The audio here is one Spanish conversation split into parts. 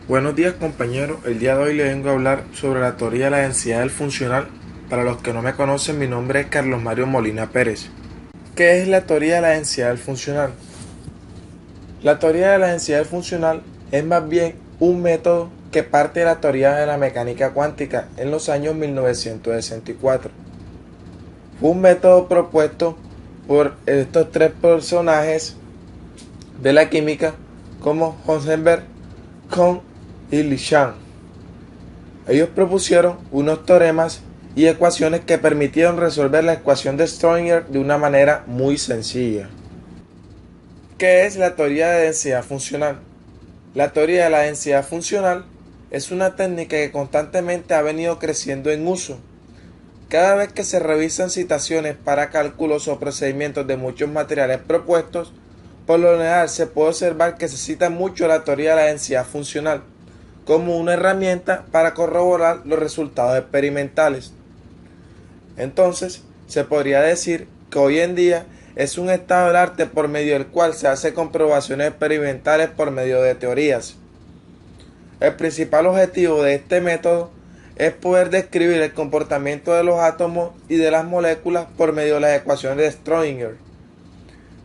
Buenos días compañeros, el día de hoy les vengo a hablar sobre la teoría de la densidad del funcional. Para los que no me conocen, mi nombre es Carlos Mario Molina Pérez. ¿Qué es la teoría de la densidad del funcional? La teoría de la densidad del funcional es más bien un método que parte de la teoría de la mecánica cuántica en los años 1964. Fue un método propuesto por estos tres personajes de la química como Heisenberg, Kohn y Lichamp. Ellos propusieron unos teoremas y ecuaciones que permitieron resolver la ecuación de Schrödinger de una manera muy sencilla. ¿Qué es la teoría de densidad funcional? La teoría de la densidad funcional es una técnica que constantemente ha venido creciendo en uso. Cada vez que se revisan citaciones para cálculos o procedimientos de muchos materiales propuestos, por lo general se puede observar que se cita mucho la teoría de la densidad funcional como una herramienta para corroborar los resultados experimentales. Entonces, se podría decir que hoy en día es un estado del arte por medio del cual se hace comprobaciones experimentales por medio de teorías. El principal objetivo de este método es poder describir el comportamiento de los átomos y de las moléculas por medio de las ecuaciones de Schrödinger.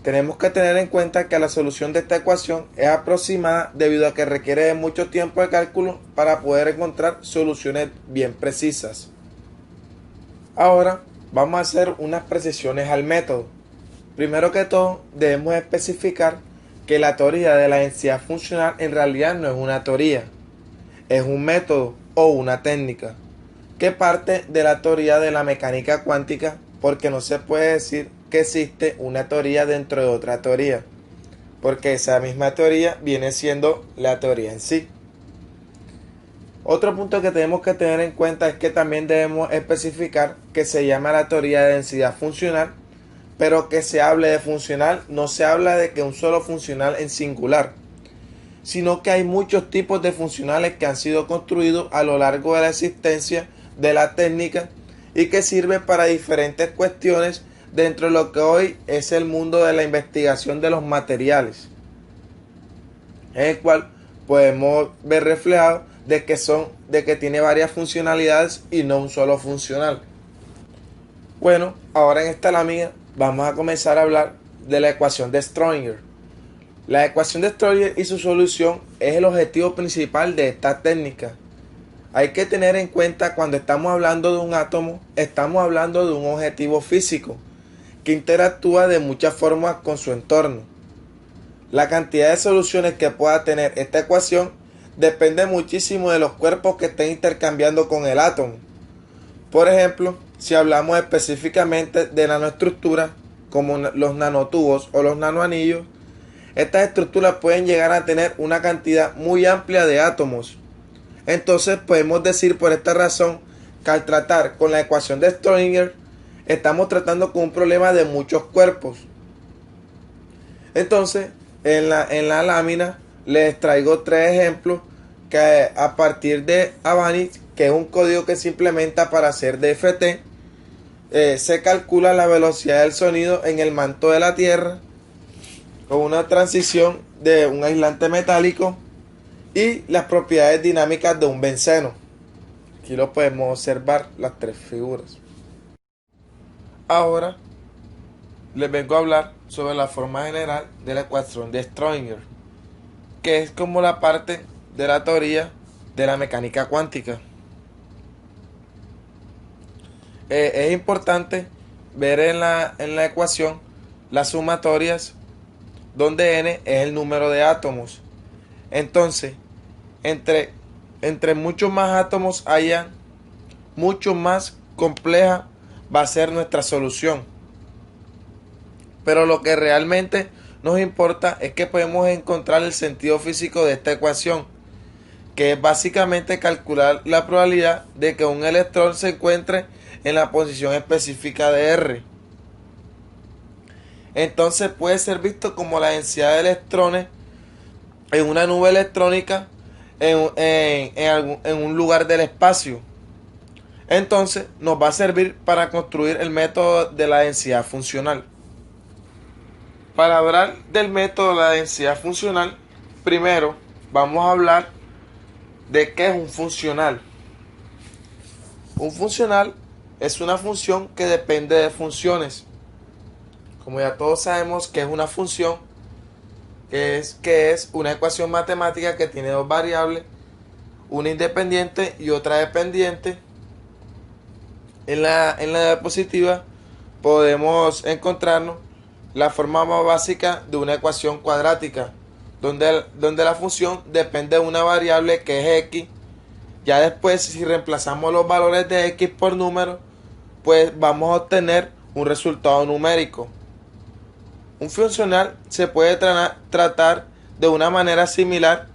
Tenemos que tener en cuenta que la solución de esta ecuación es aproximada debido a que requiere de mucho tiempo de cálculo para poder encontrar soluciones bien precisas. Ahora vamos a hacer unas precisiones al método. Primero que todo, debemos especificar que la teoría de la densidad funcional en realidad no es una teoría, es un método o una técnica que parte de la teoría de la mecánica cuántica, porque no se puede decir que existe una teoría dentro de otra teoría, porque esa misma teoría viene siendo la teoría en sí. Otro punto que tenemos que tener en cuenta es que también debemos especificar que se llama la teoría de densidad funcional, pero que se hable de funcional no se habla de que un solo funcional en singular, sino que hay muchos tipos de funcionales que han sido construidos a lo largo de la existencia de la técnica y que sirven para diferentes cuestiones dentro de lo que hoy es el mundo de la investigación de los materiales, en el cual podemos ver reflejado de que tiene varias funcionalidades y no un solo funcional. Bueno, ahora en esta lámina vamos a comenzar a hablar de la ecuación de Schrödinger. La ecuación de Schrödinger y su solución es el objetivo principal de esta técnica. Hay que tener en cuenta cuando estamos hablando de un átomo, estamos hablando de un objetivo físico que interactúa de muchas formas con su entorno. La cantidad de soluciones que pueda tener esta ecuación depende muchísimo de los cuerpos que estén intercambiando con el átomo. Por ejemplo, si hablamos específicamente de nanoestructuras como los nanotubos o los nanoanillos, estas estructuras pueden llegar a tener una cantidad muy amplia de átomos. Entonces podemos decir por esta razón que al tratar con la ecuación de Schrödinger estamos tratando con un problema de muchos cuerpos. Entonces en la lámina les traigo tres ejemplos que a partir de Avanic, que es un código que se implementa para hacer DFT, se calcula la velocidad del sonido en el manto de la Tierra con una transición de un aislante metálico y las propiedades dinámicas de un benceno. Aquí lo podemos observar las tres figuras. Ahora les vengo a hablar sobre la forma general de la ecuación de Schrödinger, que es como la parte de la teoría de la mecánica cuántica. Es importante ver en la ecuación las sumatorias donde n es el número de átomos. Entonces, entre, entre muchos más átomos haya, mucho más compleja va a ser nuestra solución. Pero lo que realmente nos importa es que podemos encontrar el sentido físico de esta ecuación, que es básicamente calcular la probabilidad de que un electrón se encuentre en la posición específica de R. Entonces puede ser visto como la densidad de electrones en una nube electrónica en un lugar del espacio. Entonces nos va a servir para construir el método de la densidad funcional. Para hablar del método de la densidad funcional, primero vamos a hablar de qué es un funcional. Un funcional es una función que depende de funciones. Como ya todos sabemos que es una función, que es una ecuación matemática que tiene dos variables, una independiente y otra dependiente. En la diapositiva podemos encontrarnos la forma más básica de una ecuación cuadrática, donde la función depende de una variable que es x. Ya después, si reemplazamos los valores de x por número, pues vamos a obtener un resultado numérico. Un funcional se puede tratar de una manera similar,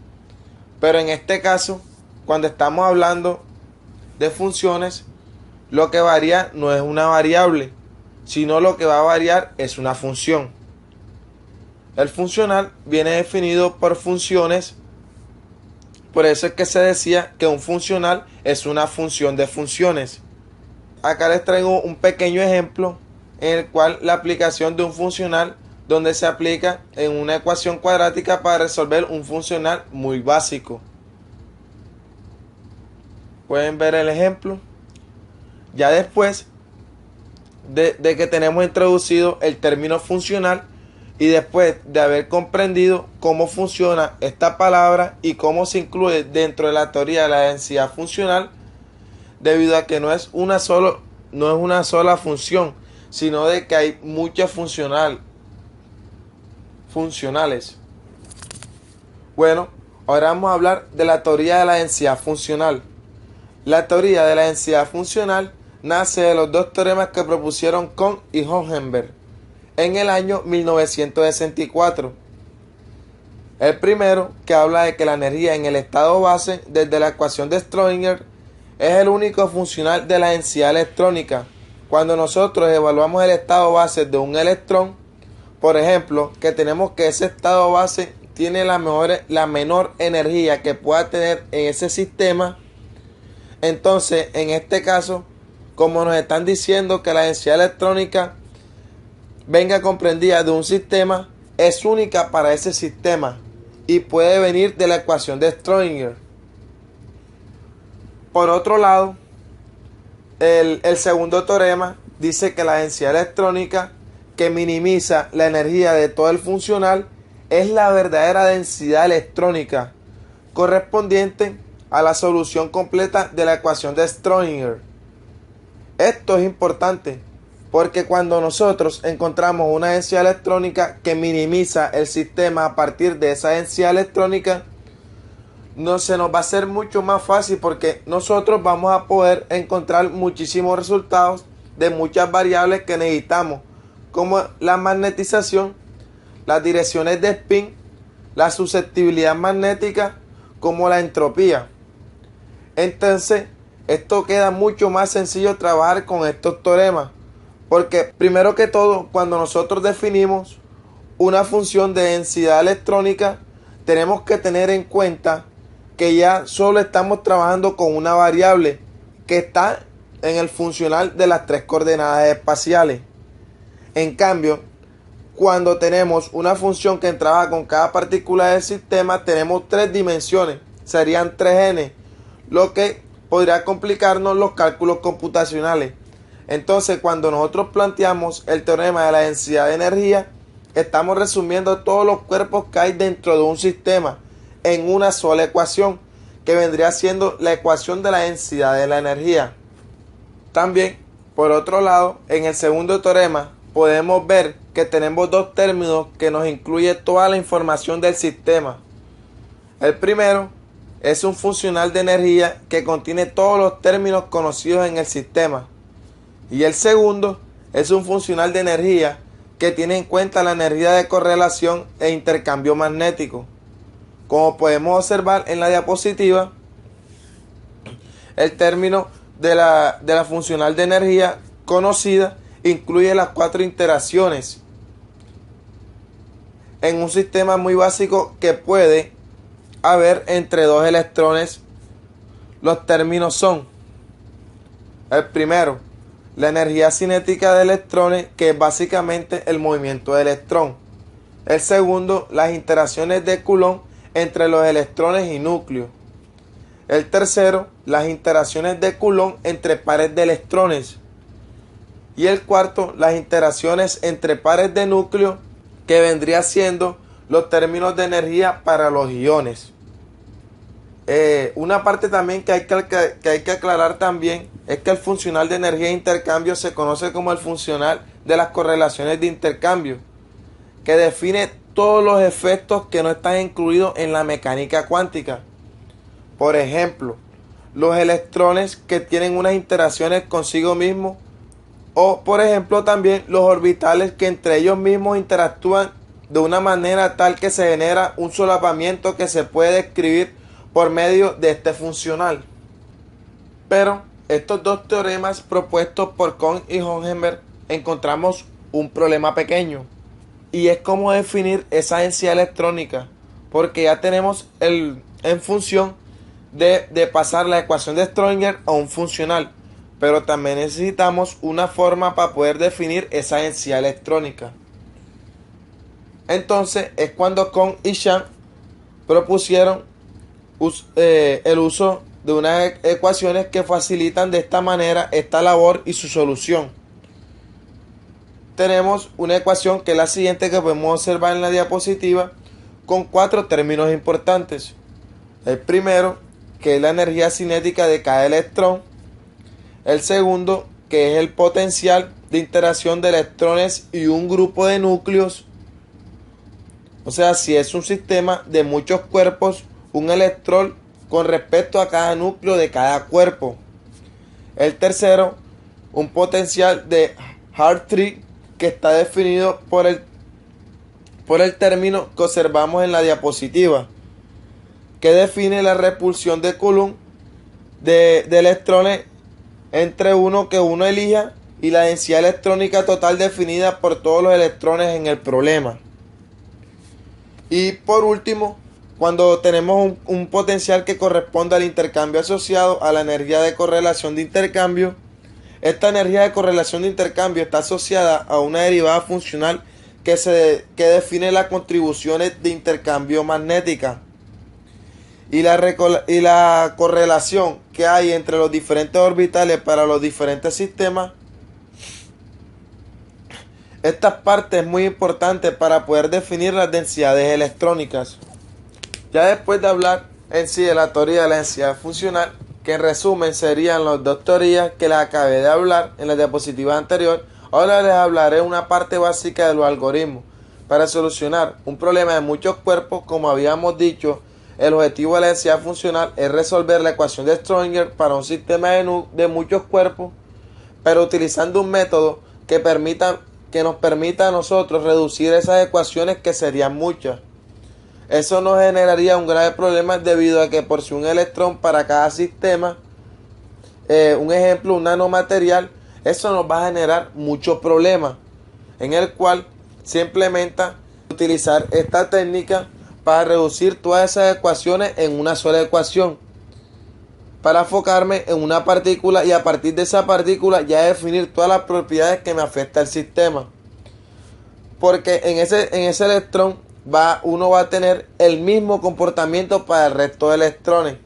pero en este caso, cuando estamos hablando de funciones, lo que varía no es una variable, sino lo que va a variar es una función. El funcional viene definido por funciones, por eso es que se decía que un funcional es una función de funciones. Acá les traigo un pequeño ejemplo en el cual la aplicación de un funcional, donde se aplica en una ecuación cuadrática para resolver un funcional muy básico. Pueden ver el ejemplo. Ya después de que tenemos introducido el término funcional y después de haber comprendido cómo funciona esta palabra y cómo se incluye dentro de la teoría de la densidad funcional, debido a que no es una sola función, sino de que hay muchas funcionales. Bueno, ahora vamos a hablar de la teoría de la densidad funcional. La teoría de la densidad funcional nace de los dos teoremas que propusieron Kohn y Heisenberg en el año 1964. El primero, que habla de que la energía en el estado base desde la ecuación de Schrödinger es el único funcional de la densidad electrónica. Cuando nosotros evaluamos el estado base de un electrón, por ejemplo, que tenemos que ese estado base tiene la menor energía que pueda tener en ese sistema, entonces en este caso, como nos están diciendo que la densidad electrónica venga comprendida de un sistema, es única para ese sistema y puede venir de la ecuación de Schrödinger. Por otro lado, el segundo teorema dice que la densidad electrónica, que minimiza la energía de todo el funcional, es la verdadera densidad electrónica correspondiente a la solución completa de la ecuación de Schrödinger. Esto es importante porque cuando nosotros encontramos una densidad electrónica que minimiza el sistema a partir de esa densidad electrónica, no se nos va a hacer mucho más fácil porque nosotros vamos a poder encontrar muchísimos resultados de muchas variables que necesitamos, como la magnetización, las direcciones de spin, la susceptibilidad magnética, como la entropía. Entonces, esto queda mucho más sencillo trabajar con estos teoremas, porque primero que todo, cuando nosotros definimos una función de densidad electrónica, tenemos que tener en cuenta que ya solo estamos trabajando con una variable que está en el funcional de las tres coordenadas espaciales. En cambio, cuando tenemos una función que trabaja con cada partícula del sistema, tenemos tres dimensiones, serían 3n, lo que podría complicarnos los cálculos computacionales. Entonces, cuando nosotros planteamos el teorema de la densidad de energía, estamos resumiendo todos los cuerpos que hay dentro de un sistema en una sola ecuación, que vendría siendo la ecuación de la densidad de la energía. También, por otro lado, en el segundo teorema podemos ver que tenemos dos términos que nos incluye toda la información del sistema. El primero es un funcional de energía que contiene todos los términos conocidos en el sistema. Y el segundo es un funcional de energía que tiene en cuenta la energía de correlación e intercambio magnético. Como podemos observar en la diapositiva, el término de la funcional de energía conocida incluye las cuatro interacciones en un sistema muy básico que puede haber entre dos electrones. Los términos son: el primero, la energía cinética de electrones, que es básicamente el movimiento de electrón. El segundo, las interacciones de Coulomb entre los electrones y núcleos. El tercero, las interacciones de Coulomb entre pares de electrones. Y el cuarto, las interacciones entre pares de núcleo, que vendría siendo los términos de energía para los iones. Una parte también que hay que aclarar también es que el funcional de energía de intercambio se conoce como el funcional de las correlaciones de intercambio, que define todos los efectos que no están incluidos en la mecánica cuántica. Por ejemplo, los electrones que tienen unas interacciones consigo mismos, o por ejemplo también los orbitales que entre ellos mismos interactúan de una manera tal que se genera un solapamiento que se puede describir por medio de este funcional. Pero estos dos teoremas propuestos por Kohn y Heisenberg encontramos un problema pequeño, y es cómo definir esa densidad electrónica, porque ya tenemos en función de pasar la ecuación de Schrödinger a un funcional, pero también necesitamos una forma para poder definir esa densidad electrónica. Entonces es cuando Kohn y Chang propusieron el uso de unas ecuaciones que facilitan de esta manera esta labor y su solución. Tenemos una ecuación que es la siguiente, que podemos observar en la diapositiva, con 4 términos importantes. El primero, que es la energía cinética de cada electrón. El segundo, que es el potencial de interacción de electrones y un grupo de núcleos. O sea, si es un sistema de muchos cuerpos, un electrón con respecto a cada núcleo de cada cuerpo. El tercero, un potencial de Hartree, que está definido por el término que observamos en la diapositiva, que define la repulsión de Coulomb de electrones entre uno que uno elija y la densidad electrónica total definida por todos los electrones en el problema. Y por último, cuando tenemos un potencial que corresponde al intercambio asociado a la energía de correlación de intercambio, esta energía de correlación de intercambio está asociada a una derivada funcional que define las contribuciones de intercambio magnética y la correlación que hay entre los diferentes orbitales para los diferentes sistemas. Esta parte es muy importante para poder definir las densidades electrónicas. Ya después de hablar en sí de la teoría de la densidad funcional, que en resumen serían las dos teorías que les acabé de hablar en la diapositiva anterior, ahora les hablaré una parte básica de los algoritmos. Para solucionar un problema de muchos cuerpos, como habíamos dicho, el objetivo de la densidad funcional es resolver la ecuación de Schrödinger para un sistema de muchos cuerpos, pero utilizando un método que nos permita a nosotros reducir esas ecuaciones, que serían muchas. Eso nos generaría un grave problema, debido a que por si un electrón para cada sistema, un ejemplo, un nanomaterial, eso nos va a generar muchos problemas, en el cual se implementa utilizar esta técnica para reducir todas esas ecuaciones en una sola ecuación, para enfocarme en una partícula y a partir de esa partícula ya definir todas las propiedades que me afecta el sistema, porque en ese electrón uno va a tener el mismo comportamiento para el resto de electrones,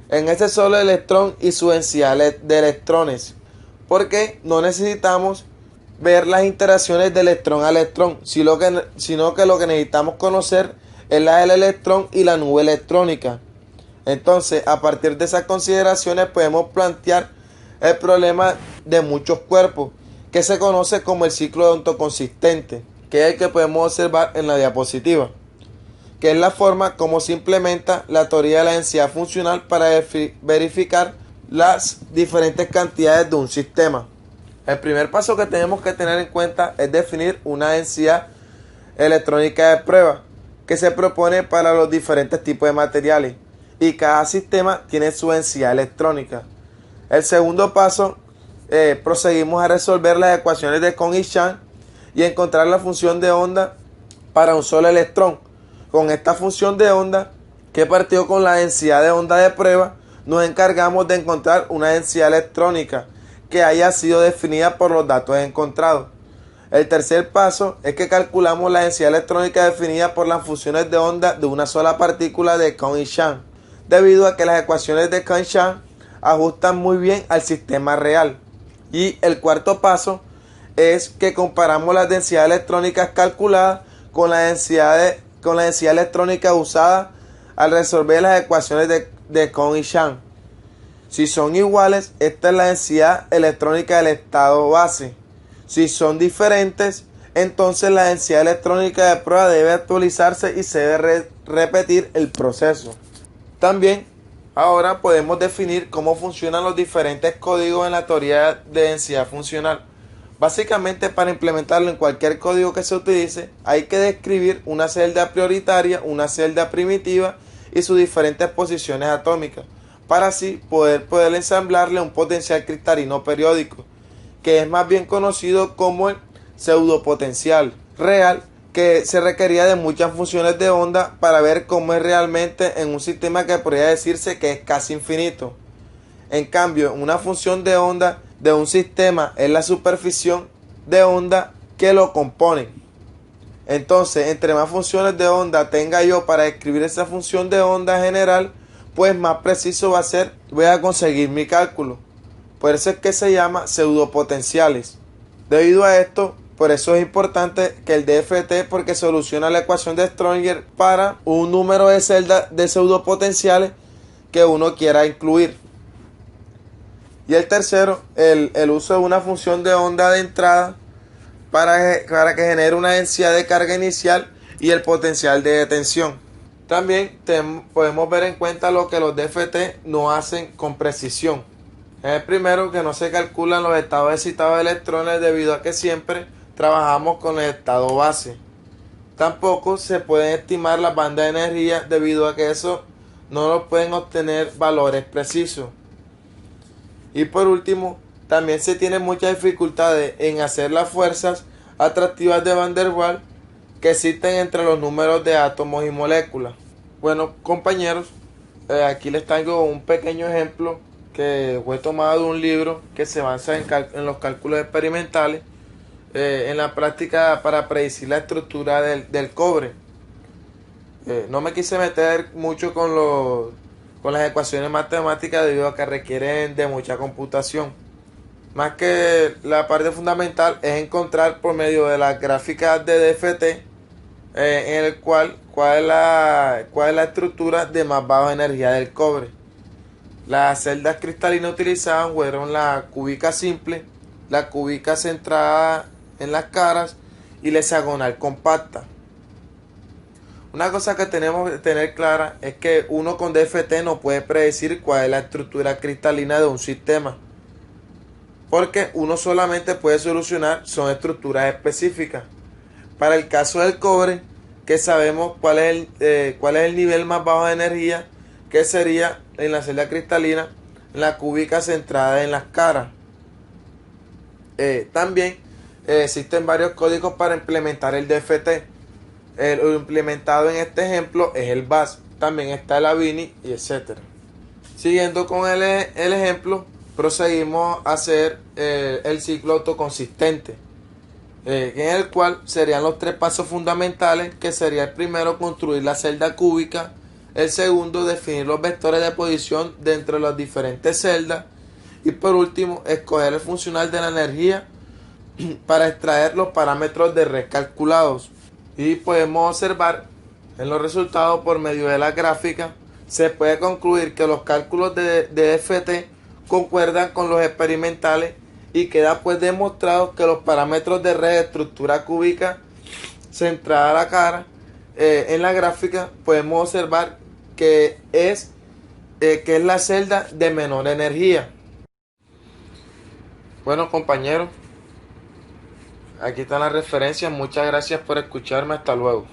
en ese solo electrón y su densidad de electrones, porque no necesitamos ver las interacciones de electrón a electrón, sino que lo que necesitamos conocer es la del electrón y la nube electrónica. Entonces, a partir de esas consideraciones podemos plantear el problema de muchos cuerpos, que se conoce como el ciclo de ontoconsistente, que es el que podemos observar en la diapositiva, que es la forma como se implementa la teoría de la densidad funcional para verificar las diferentes cantidades de un sistema. El primer paso que tenemos que tener en cuenta es definir una densidad electrónica de prueba que se propone para los diferentes tipos de materiales, y cada sistema tiene su densidad electrónica. El segundo paso, proseguimos a resolver las ecuaciones de Kohn y Chang y encontrar la función de onda para un solo electrón. Con esta función de onda, que partió con la densidad de onda de prueba, nos encargamos de encontrar una densidad electrónica que haya sido definida por los datos encontrados. El tercer paso es que calculamos la densidad electrónica definida por las funciones de onda de una sola partícula de Kohn y Chang. debido a que las ecuaciones de Keynesian ajustan muy bien al sistema real. Y el cuarto paso es que comparamos las densidades electrónicas calculadas con la densidad electrónica usada al resolver las ecuaciones de Keynesian. Si son iguales, esta es la densidad electrónica del estado base. Si son diferentes, entonces la densidad electrónica de prueba debe actualizarse y se debe repetir el proceso. También ahora podemos definir cómo funcionan los diferentes códigos en la teoría de densidad funcional. Básicamente, para implementarlo en cualquier código que se utilice, hay que describir una celda prioritaria, una celda primitiva y sus diferentes posiciones atómicas, para así poder ensamblarle un potencial cristalino periódico, que es más bien conocido como el pseudopotencial real, que se requería de muchas funciones de onda para ver cómo es realmente en un sistema que podría decirse que es casi infinito. En cambio, una función de onda de un sistema es la superficie de onda que lo componen. Entonces, entre más funciones de onda tenga yo para escribir esa función de onda general, pues más preciso va a ser, voy a conseguir mi cálculo. Por eso es que se llama pseudopotenciales. Debido a esto, por eso es importante que el DFT, porque soluciona la ecuación de Schrödinger para un número de celdas de pseudopotenciales que uno quiera incluir. Y el tercero, el uso de una función de onda de entrada para que genere una densidad de carga inicial y el potencial de detención. También podemos ver en cuenta lo que los DFT no hacen con precisión. El primero, que no se calculan los estados excitados de electrones debido a que siempre trabajamos con el estado base. Tampoco se pueden estimar las bandas de energía debido a que eso no lo pueden obtener valores precisos. Y por último, también se tienen muchas dificultades en hacer las fuerzas atractivas de Van der Waals que existen entre los números de átomos y moléculas. Bueno, compañeros, aquí les traigo un pequeño ejemplo que fue tomado de un libro que se basa en los cálculos experimentales en la práctica para predecir la estructura del cobre. No me quise meter mucho con las ecuaciones matemáticas debido a que requieren de mucha computación. Más que la parte fundamental es encontrar por medio de las gráficas de DFT en el cual es la estructura de más baja energía del cobre. Las celdas cristalinas utilizadas fueron la cúbica simple, la cúbica centrada en las caras y la hexagonal compacta. Una cosa que tenemos que tener clara es que uno con DFT no puede predecir cuál es la estructura cristalina de un sistema, porque uno solamente puede solucionar son estructuras específicas. Para el caso del cobre, que sabemos cuál es el nivel más bajo de energía, que sería en la celda cristalina, la cúbica centrada en las caras. También existen varios códigos para implementar el DFT. Lo implementado en este ejemplo es el BAS, también está el ABINI y etc. Siguiendo con el ejemplo, proseguimos a hacer el ciclo autoconsistente, en el cual serían los tres pasos fundamentales, que sería el primero construir la celda cúbica, el segundo definir los vectores de posición dentro de las diferentes celdas y por último escoger el funcional de la energía para extraer los parámetros de red calculados. Y podemos observar en los resultados por medio de la gráfica, se puede concluir que los cálculos de DFT concuerdan con los experimentales y queda pues demostrado que los parámetros de red de estructura cúbica centrada a la cara en la gráfica podemos observar que es la celda de menor energía. Bueno, compañeros, aquí están las referencias. Muchas gracias por escucharme. Hasta luego.